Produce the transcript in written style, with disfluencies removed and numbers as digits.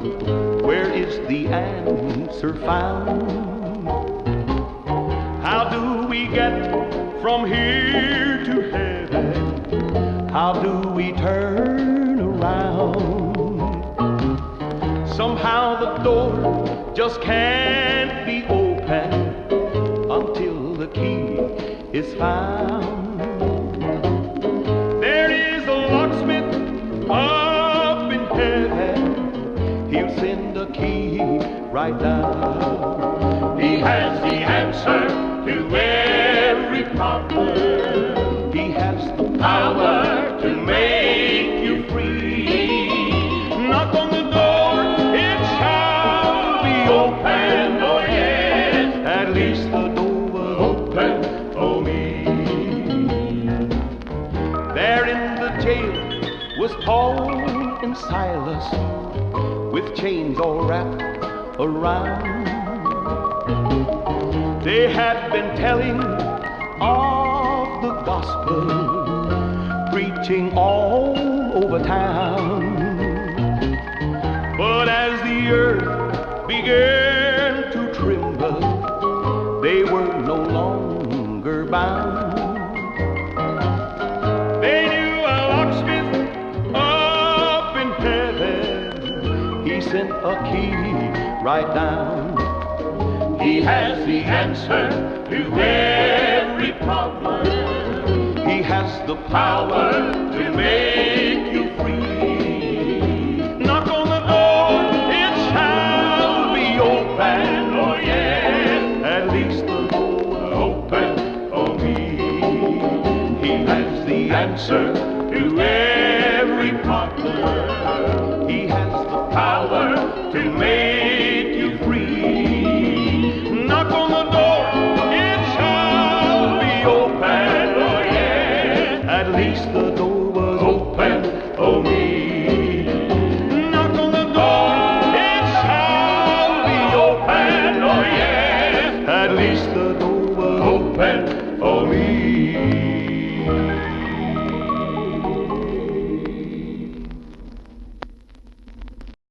where is the answer found? How do we get from here to heaven? How do we turn around? Somehow the door just can't be opened until the key is found. There is a locksmith up in heaven, he'll send a key right down. He has the answer to every problem. He has the Power to make you free. knock on the door, it shall be open. Oh yes, At least the door was open for me. There in the jail was Paul and Silas, with chains all wrapped around. They had been telling of the gospel, preaching all over town. But as the earth began to tremble, they were no longer bound. They knew a locksmith up in heaven, he sent a key right down. He has the answer to every problem. He has the Power to make you free. knock on the door, it shall be open. Oh yes, At least the door was open for me. He has the Answer to every problem. He has the Power to make you free. knock on the door, it shall be open. Oh yes, At least the